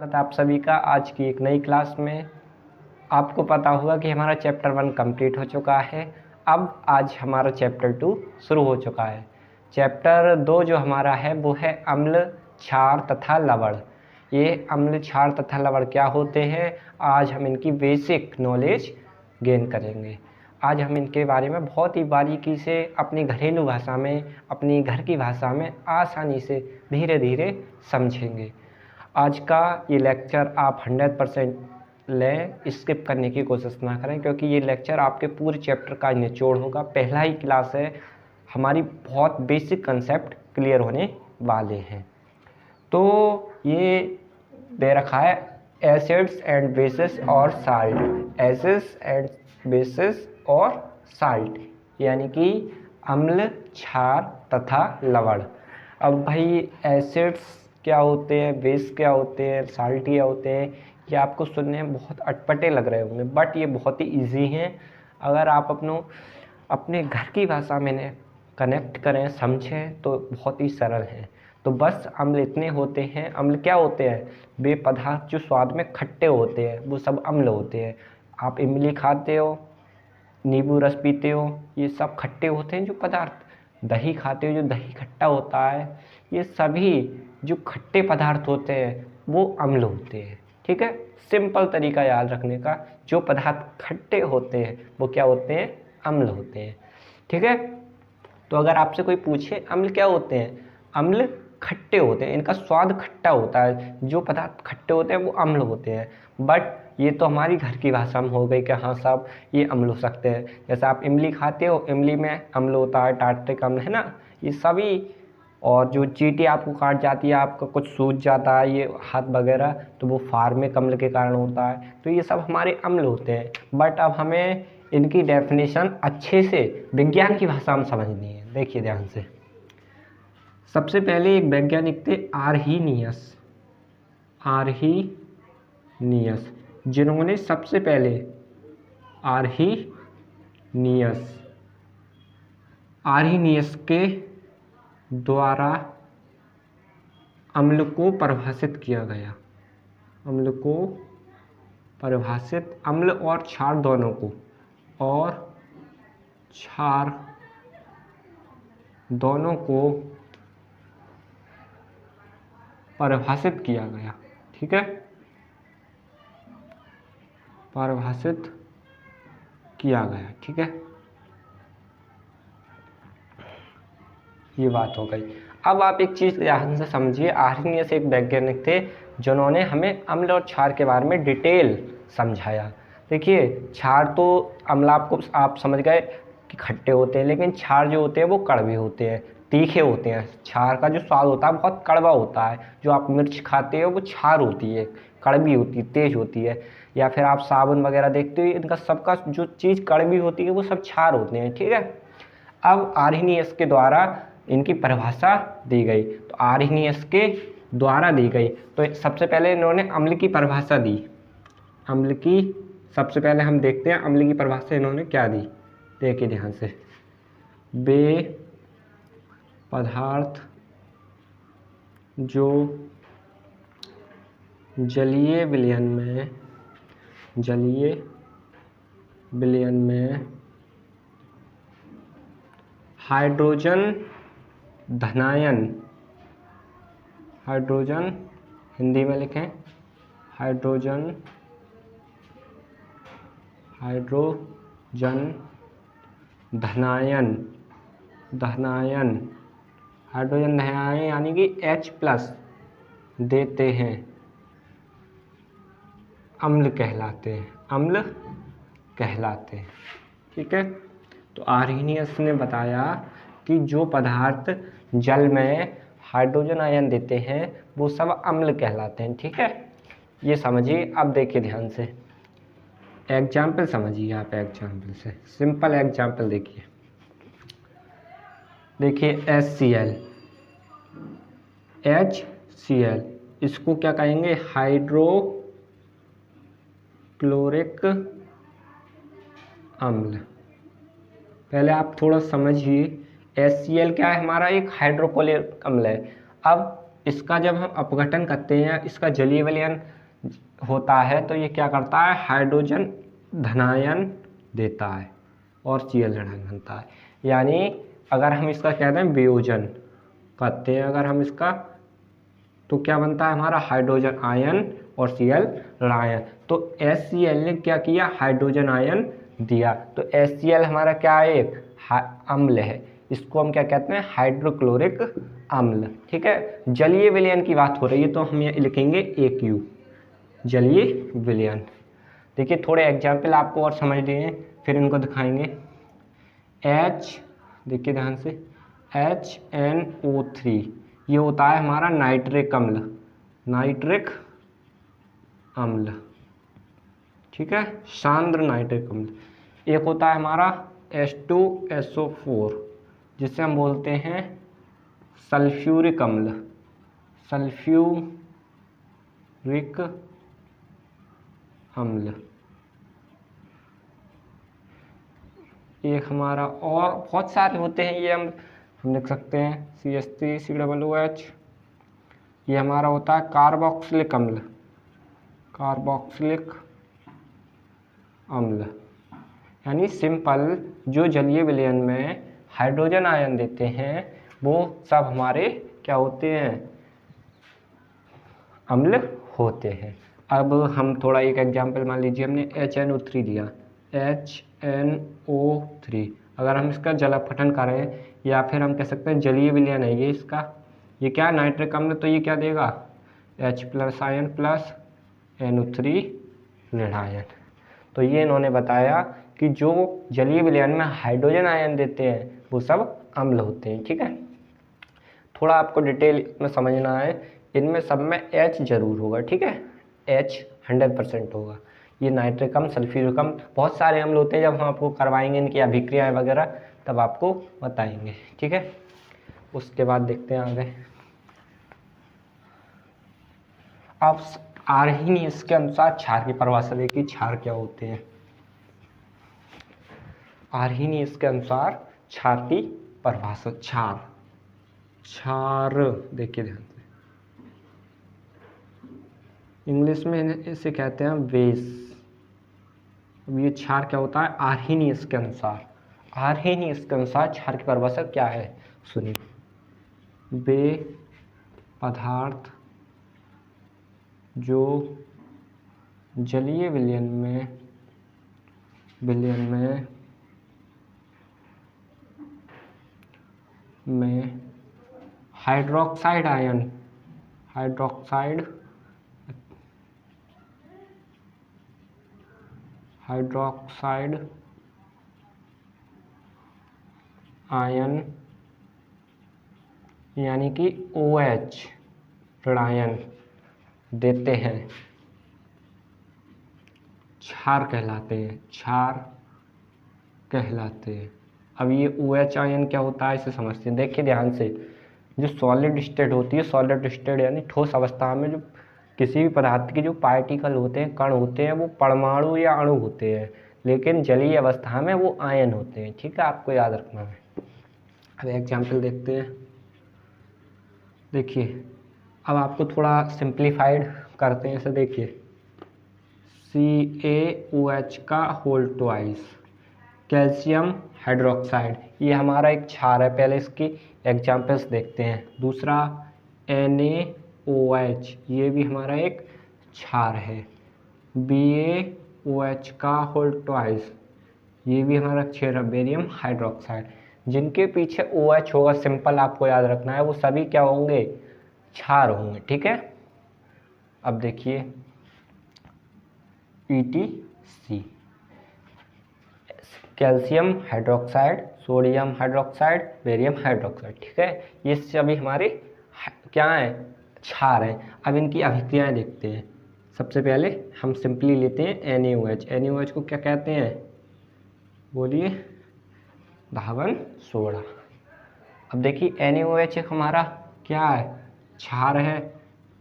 स्वागत है आप सभी का आज की एक नई क्लास में। आपको पता होगा कि हमारा चैप्टर 1 कंप्लीट हो चुका है। अब आज हमारा चैप्टर 2 शुरू हो चुका है। चैप्टर 2 जो हमारा है वो है अम्ल, क्षार तथा लवण। ये अम्ल, क्षार तथा लवण क्या होते हैं, आज हम इनकी बेसिक नॉलेज गेन करेंगे। आज हम इनके बारे में बहुत ही बारीकी से अपनी घरेलू भाषा में, अपनी घर की भाषा में आसानी से धीरे धीरे समझेंगे। आज का ये लेक्चर आप 100% लें, स्किप करने की कोशिश ना करें, क्योंकि ये लेक्चर आपके पूरे चैप्टर का निचोड़ होगा। पहला ही क्लास है, हमारी बहुत बेसिक कंसेप्ट क्लियर होने वाले हैं। तो ये दे रखा है एसिड्स एंड बेसिस और साल्ट, एसिड्स एंड बेसिस और साल्ट, यानी कि अम्ल, क्षार तथा लवण। अब भाई एसिड्स क्या होते हैं, बेस क्या होते हैं, साल्ट क्या होते हैं, ये आपको सुनने में बहुत अटपटे लग रहे होंगे, बट ये बहुत ही इजी हैं। अगर आप अपने घर की भाषा में कनेक्ट करें, समझें, तो बहुत ही सरल हैं। तो बस अम्ल इतने होते हैं। अम्ल क्या होते हैं, वे पदार्थ जो स्वाद में खट्टे होते हैं वो सब अम्ल होते हैं। आप इमली खाते हो, नींबू रस पीते हो, ये सब खट्टे होते हैं जो पदार्थ। दही खाते हो, जो दही खट्टा होता है, ये सभी जो खट्टे पदार्थ होते हैं वो अम्ल होते हैं। ठीक है, सिंपल तरीका याद रखने का, जो पदार्थ खट्टे होते हैं वो क्या होते हैं, अम्ल होते हैं। ठीक है, तो अगर आपसे कोई पूछे अम्ल क्या होते हैं, अम्ल खट्टे होते हैं, इनका स्वाद खट्टा होता है। जो पदार्थ खट्टे होते हैं वो अम्ल होते हैं। बट ये तो हमारी घर की भाषा में हो गई कि हाँ साहब ये अम्ल हो सकते हैं। जैसे आप इमली खाते हो, इमली में अम्ल होता है, टार्ट्रिक अम्ल है ना, ये सभी। और जो चींटी आपको काट जाती है, आपका कुछ सूज जाता है ये हाथ वगैरह, तो वो फार्मिक अम्ल के कारण होता है। तो ये सब हमारे अम्ल होते हैं। बट अब हमें इनकी डेफिनेशन अच्छे से विज्ञान की भाषा में समझनी है। देखिए ध्यान से, सबसे पहले एक वैज्ञानिक थे आर्हीनियस, आर्हीनियस, जिन्होंने सबसे पहले आर्हीनियस के द्वारा अम्ल को परिभाषित किया गया। अम्ल को परिभाषित, अम्ल और क्षार दोनों को, और क्षार दोनों को परिभाषित किया गया। ठीक है, परिभाषित किया गया। ठीक है, ये बात हो गई। अब आप एक चीज़ ध्यान से समझिए, आर्हीनियस एक वैज्ञानिक थे जिन्होंने हमें अम्ल और क्षार के बारे में डिटेल समझाया। देखिए, क्षार तो अम्ल आपको आप समझ गए कि खट्टे होते हैं, लेकिन क्षार जो होते हैं वो कड़वे होते हैं, तीखे होते हैं। क्षार का जो स्वाद होता है बहुत कड़वा होता है। जो आप मिर्च खाते हो वो क्षार होती है, कड़वी होती है, तेज होती है। या फिर आप साबुन वगैरह देखते हो, इनका सबका जो चीज़ कड़वी होती है वो सब क्षार होते हैं। ठीक है, अब आर्हीनियस के द्वारा इनकी परिभाषा दी गई, तो आर्हीनियस के द्वारा दी गई। तो सबसे पहले इन्होंने अम्ल की परिभाषा दी। अम्ल की सबसे पहले हम देखते हैं अम्ल की परिभाषा इन्होंने क्या दी। देखिए ध्यान से, वे पदार्थ जो जलीय विलयन में हाइड्रोजन धनायन, हाइड्रोजन हिंदी में लिखें, हाइड्रोजन धनायन, हाइड्रोजन धनायन यानी कि H+ देते हैं, अम्ल कहलाते हैं। ठीक है, तो आर्हीनियस ने बताया कि जो पदार्थ जल में हाइड्रोजन आयन देते हैं वो सब अम्ल कहलाते हैं। ठीक है, ये समझिए। अब देखिए ध्यान से, एग्जाम्पल समझिए आप, एग्जाम्पल से, सिंपल एग्जाम्पल देखिए। HCl, इसको क्या कहेंगे, हाइड्रोक्लोरिक अम्ल। पहले आप थोड़ा समझिए, HCl क्या है, हमारा एक हाइड्रोक्लोरिक अम्ल है। अब इसका जब हम अपघटन करते हैं, इसका जलीय विलयन होता है, तो ये क्या करता है, हाइड्रोजन धनायन देता है और Cl ऋणायन बनता है। यानी अगर हम इसका कहते हैं वियोजन करते हैं अगर हम इसका, तो क्या बनता है हमारा हाइड्रोजन आयन और Cl ऋणायन। तो HCl ने क्या किया, हाइड्रोजन आयन दिया, तो HCl हमारा क्या है, एक अम्ल है, इसको हम क्या कहते हैं, हाइड्रोक्लोरिक अम्ल। ठीक है, जलीय विलयन की बात हो रही है तो हम ये लिखेंगे AQ, जलीय विलयन। देखिए थोड़े एग्जाम्पल आपको और समझ लिए फिर इनको दिखाएंगे। H, देखिए ध्यान से, HNO3 ये होता है हमारा नाइट्रिक अम्ल, नाइट्रिक अम्ल। ठीक है, सांद्र नाइट्रिक अम्ल। एक होता है हमारा H2SO4 जिसे हम बोलते हैं सल्फ्यूरिक अम्ल, सल्फ्यूरिक अम्ल। एक हमारा और बहुत सारे होते हैं ये हम लिख सकते हैं CH3COOH। ये हमारा होता है कार्बोक्सिलिक अम्ल, कार्बोक्सिलिक अम्ल। यानी सिंपल जो जलीय विलयन में हाइड्रोजन आयन देते हैं वो सब हमारे क्या होते हैं, अम्ल होते हैं। अब हम थोड़ा एक एग्जाम्पल मान लीजिए, हमने HNO3 दिया, HNO3 अगर हम इसका जल अपघटन करें या फिर हम कह सकते हैं जलीय विलयन है ये इसका, ये क्या है नाइट्रिक अम्ल, तो ये क्या देगा H+ आयन प्लस NO3 ऋणायन। तो ये इन्होंने बताया कि जो जलीय विलयन में हाइड्रोजन आयन देते हैं वो सब अम्ल होते हैं। ठीक है, थोड़ा आपको डिटेल में समझना है, इनमें सब में H जरूर होगा। ठीक है, H 100% होगा। ये नाइट्रिक अम्ल, सल्फ्यूरिक अम्ल, बहुत सारे अम्ल होते हैं, जब हम आपको करवाएंगे इनकी अभिक्रियाएं वगैरह तब आपको बताएंगे। ठीक है, उसके बाद देखते हैं आगे। अब आर्हीनियस के अनुसार क्षार की परिभाषा देखिए, क्षार क्या होते हैं। आर्हीनियस के अनुसार क्षार की परिभाषा, क्षार, क्षार देखिए ध्यान से, इंग्लिश में इसे कहते हैं बेस। अब ये क्षार क्या होता है आर्हीनियस के अनुसार, आर्हीनियस के अनुसार क्षार की परिभाषा क्या है सुनिए, वे पदार्थ जो जलीय विलयन में हाइड्रोक्साइड आयन, हाइड्रोक्साइड आयन यानी कि OH ऋणायन देते हैं, क्षार कहलाते हैं, क्षार कहलाते हैं। अब ये OH आयन क्या होता है इसे समझते हैं। देखिए ध्यान से, जो सॉलिड स्टेट होती है, सॉलिड स्टेट यानी ठोस अवस्था में जो किसी भी पदार्थ के जो पार्टिकल होते हैं, कण होते हैं, वो परमाणु या अणु होते हैं, लेकिन जलीय अवस्था में वो आयन होते हैं। ठीक है, आपको याद रखना है। अब एग्जाम्पल देखते हैं। देखिए अब आपको थोड़ा सिंप्लीफाइड करते हैं इसे। देखिए CaOH का होल ट्वाइस, कैल्शियम हाइड्रोक्साइड, ये हमारा एक क्षार है। पहले इसकी एग्जाम्पल्स देखते हैं। दूसरा NaOH, ये भी हमारा एक क्षार है। BaOH का होल ट्वाइस, ये भी हमारा क्षार है, बेरियम हाइड्रोक्साइड। जिनके पीछे OH होगा, सिंपल आपको याद रखना है, वो सभी क्या होंगे, क्षार होंगे। ठीक है, अब देखिए EtC, calcium hydroxide, sodium hydroxide, barium hydroxide. ठीक है, ये सभी हमारे क्या हैं, क्षार हैं। अब इनकी अभिक्रियाएं देखते हैं। सबसे पहले हम सिंपली लेते हैं NaOH। NaOH को क्या कहते हैं, बोलिए, धावन सोडा। अब देखिए NaOH एक हमारा क्या है, क्षार है।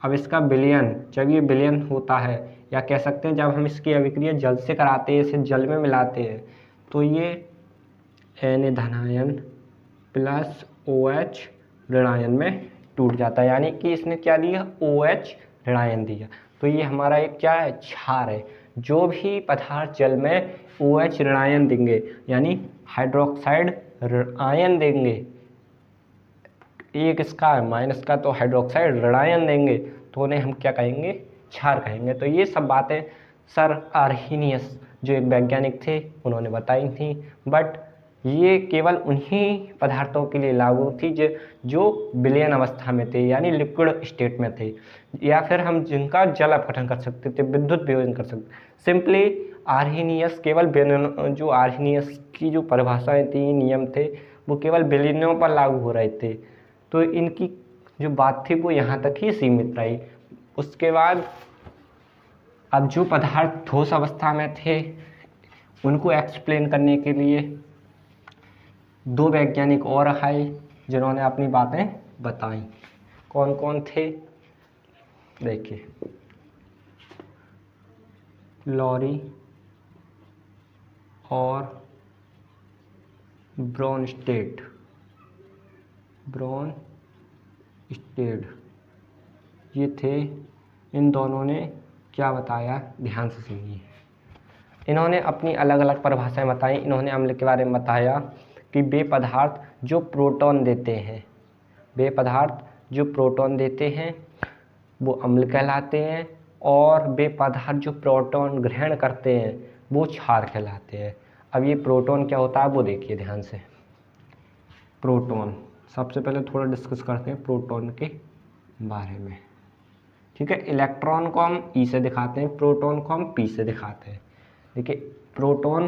अब इसका विलयन, जब ये विलयन होता है, या कह सकते हैं जब हम इसकी अभिक्रिया जल से कराते हैं, इसे जल में मिलाते हैं, तो ये Na धनायन प्लस OH ऋणायन में टूट जाता है, यानी कि इसने क्या दिया, OH ऋणायन दिया। तो ये हमारा एक क्या है, क्षार है। जो भी पदार्थ जल में OH ऋणायन देंगे यानी हाइड्रोक्साइड आयन देंगे, एक इसका है माइनस का, तो हाइड्रोक्साइड ऋणायन देंगे तो उन्हें हम क्या कहेंगे, क्षार कहेंगे। तो ये सब बातें सर आर्हेनियस जो एक वैज्ञानिक थे उन्होंने बताई थी, बट ये केवल उन्हीं पदार्थों के लिए लागू थी जो विलयन अवस्था में थे, यानी लिक्विड स्टेट में थे, या फिर हम जिनका जल अपघटन कर सकते थे, विद्युत वियोजन कर सकते। सिंपली आर्हेनियस केवल जो आर्हेनियस की जो परिभाषाएं थी, नियम थे, वो केवल विलयनों पर लागू हो रहे थे। तो इनकी जो बात थी वो यहाँ तक ही सीमित रही। उसके बाद अब जो पदार्थ ठोस अवस्था में थे उनको एक्सप्लेन करने के लिए दो वैज्ञानिक और आए जिन्होंने अपनी बातें बताई। कौन कौन थे, देखिए, लॉरी और ब्रोनस्टेड ये थे। इन दोनों ने क्या बताया, ध्यान से सुनिए। इन्होंने अपनी अलग अलग परिभाषाएं बताई। इन्होंने अम्ल के बारे में बताया कि वे पदार्थ जो प्रोटॉन देते हैं वो अम्ल कहलाते हैं, और वे पदार्थ जो प्रोटॉन ग्रहण करते हैं वो क्षार कहलाते हैं। अब ये प्रोटॉन क्या होता है वो देखिए ध्यान से। प्रोटॉन, सबसे पहले थोड़ा डिस्कस करते हैं प्रोटॉन के बारे में, ठीक है। इलेक्ट्रॉन को हम ई से दिखाते हैं, प्रोटॉन को हम पी से दिखाते हैं। देखिए प्रोटॉन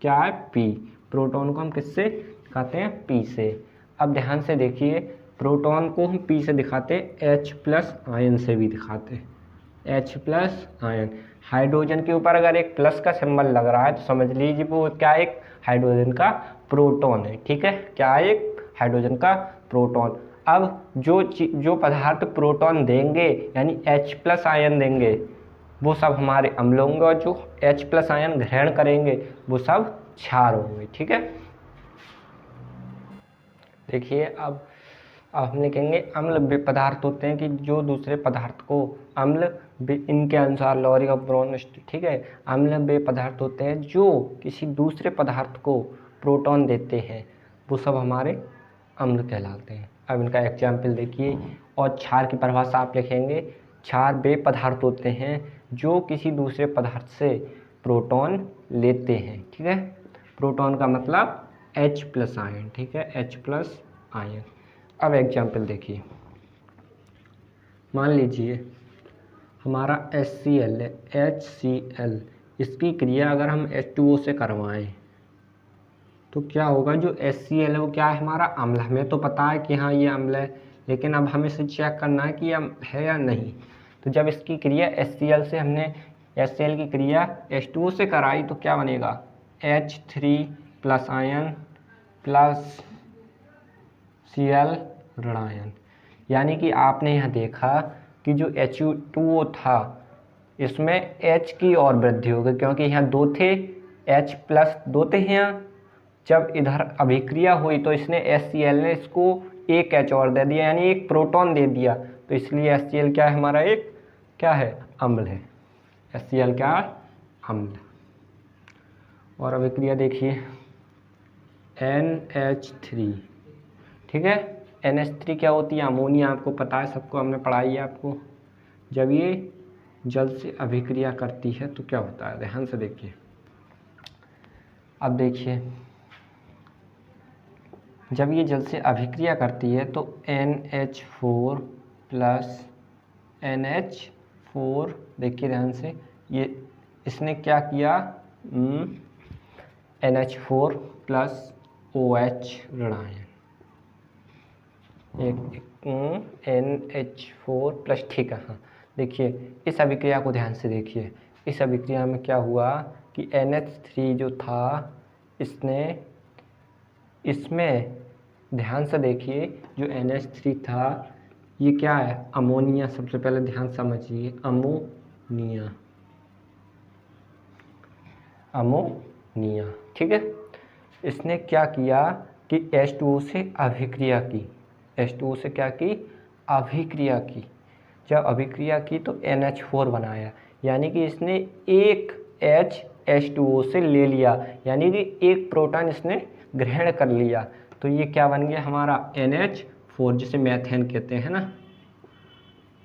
क्या है, पी। प्रोटॉन को हम किससे दिखाते हैं, पी से। अब ध्यान से देखिए, प्रोटॉन को हम पी से दिखाते हैं, H+ आयन से भी दिखाते हैं, H+ आयन। हाइड्रोजन के ऊपर अगर एक प्लस का सिंबल लग रहा है तो समझ लीजिए वो क्या, एक हाइड्रोजन का प्रोटॉन है, ठीक है। क्या, एक हाइड्रोजन का प्रोटॉन। अब जो पदार्थ प्रोटॉन देंगे यानी H+ आयन देंगे वो सब हमारे अम्ल होंगे, और जो H+ आयन ग्रहण करेंगे वो सब क्षार होंगे, ठीक है। देखिए अब हम लिखेंगे अम्ल वे पदार्थ होते हैं कि जो दूसरे पदार्थ को अम्ल, इनके अनुसार लॉरी और ब्रोनस्टेड, ठीक है, अम्ल वे पदार्थ होते हैं जो किसी दूसरे पदार्थ को प्रोटॉन देते हैं, वो सब हमारे अम्ल कहलाते हैं। अब इनका एग्जाम्पल देखिए। और क्षार की परिभाषा आप लिखेंगे, क्षार वे पदार्थ होते हैं जो किसी दूसरे पदार्थ से प्रोटॉन लेते हैं, ठीक है। प्रोटॉन का मतलब H+ आयन, ठीक है, H+ आयन। अब एग्जाम्पल देखिए, मान लीजिए हमारा HCl है, HCl, इसकी क्रिया अगर हम H2O से करवाएं तो क्या होगा, जो HCl है वो क्या है, हमारा अम्ल। हमें तो पता है कि हाँ ये अम्ल है, लेकिन अब हमें इसे चेक करना है कि ये है या नहीं। तो जब इसकी क्रिया HCl से हमने HCl की क्रिया H2O से कराई तो क्या बनेगा, H3+ आयन प्लस Cl ऋणायन। यानी कि आपने यहाँ देखा कि जो H2O था इसमें H की और वृद्धि हो गई, क्योंकि यहाँ 2 थे, H+ 2 थे यहाँ। जब इधर अभिक्रिया हुई तो इसने HCl ने इसको एक H और दे दिया, यानी एक प्रोटॉन दे दिया, तो इसलिए HCl क्या है, हमारा एक क्या है, अम्ल है। HCl क्या है, अम्ल। और अभिक्रिया देखिए NH3, ठीक है। NH3 क्या होती है, अमोनिया। आपको पता है, सबको हमने पढ़ाई है आपको। जब ये जल से अभिक्रिया करती है तो क्या होता है, ध्यान से देखिए। अब देखिए जब ये जल से अभिक्रिया करती है तो NH4 प्लस NH4, देखिए ध्यान से, ये इसने क्या किया, NH4 plus OH ऋणायन, NH4 plus, ठीक है। हाँ देखिए इस अभिक्रिया को ध्यान से देखिए। इस अभिक्रिया में क्या हुआ कि NH3 जो था इसमें ध्यान से देखिए, जो NH3 था ये क्या है, अमोनिया। सबसे पहले ध्यान समझिए, अमोनिया, ठीक है। इसने क्या किया कि H2O से अभिक्रिया की, H2O से क्या की, अभिक्रिया की, जब अभिक्रिया की तो NH4 बनाया, यानी कि इसने एक H H2O से ले लिया, यानी कि एक प्रोटॉन इसने ग्रहण कर लिया। तो ये क्या बन गया हमारा NH4, जिसे मैथेन कहते हैं ना,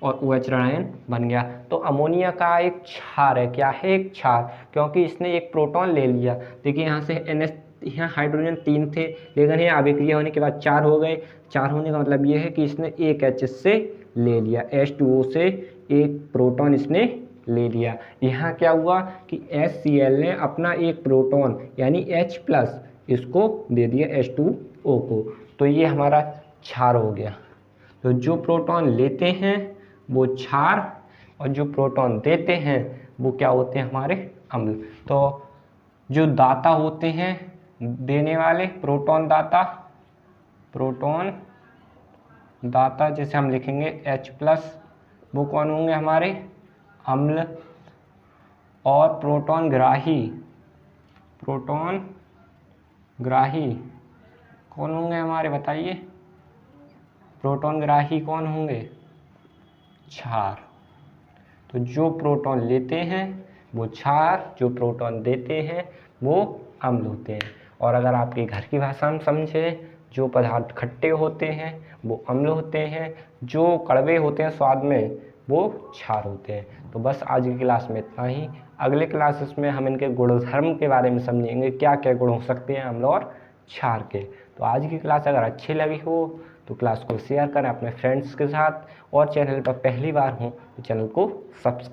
और OH ऋणायन बन गया। तो अमोनिया का एक क्षार है, क्या है, एक क्षार, क्योंकि इसने एक प्रोटॉन ले लिया। देखिए यहाँ से NH, यहाँ हाइड्रोजन 3 थे, लेकिन यहाँ अभिक्रिया होने के बाद 4 हो गए। 4 होने का मतलब ये है कि इसने एक H से ले लिया, H2O से एक प्रोटॉन इसने ले लिया। यहाँ क्या हुआ कि HCl ने अपना एक प्रोटॉन यानी H+ इसको दे दिया H2O को, तो ये हमारा क्षार हो गया। तो जो प्रोटॉन लेते हैं वो क्षार, और जो प्रोटॉन देते हैं वो क्या होते हैं, हमारे अम्ल। तो जो दाता होते हैं, देने वाले प्रोटॉन दाता जैसे हम लिखेंगे H+, वो कौन होंगे, हमारे अम्ल। और प्रोटॉन ग्राही कौन होंगे हमारे, बताइए, प्रोटॉन ग्राही कौन होंगे, क्षार। तो जो प्रोटॉन लेते हैं वो क्षार, जो प्रोटॉन देते हैं वो अम्ल होते हैं। और अगर आपकी घर की भाषा में समझें, जो पदार्थ खट्टे होते हैं वो अम्ल होते हैं, जो कड़वे होते हैं स्वाद में वो क्षार होते हैं। तो बस आज की क्लास में इतना ही। अगले क्लासेस में हम इनके गुणधर्म के बारे में समझेंगे, क्या क्या गुण हो सकते हैं अम्ल और क्षार के। तो आज की क्लास अगर अच्छी लगी हो तो क्लास को शेयर करें अपने फ्रेंड्स के साथ, और चैनल पर पहली बार हो तो चैनल को सब्सक्राइब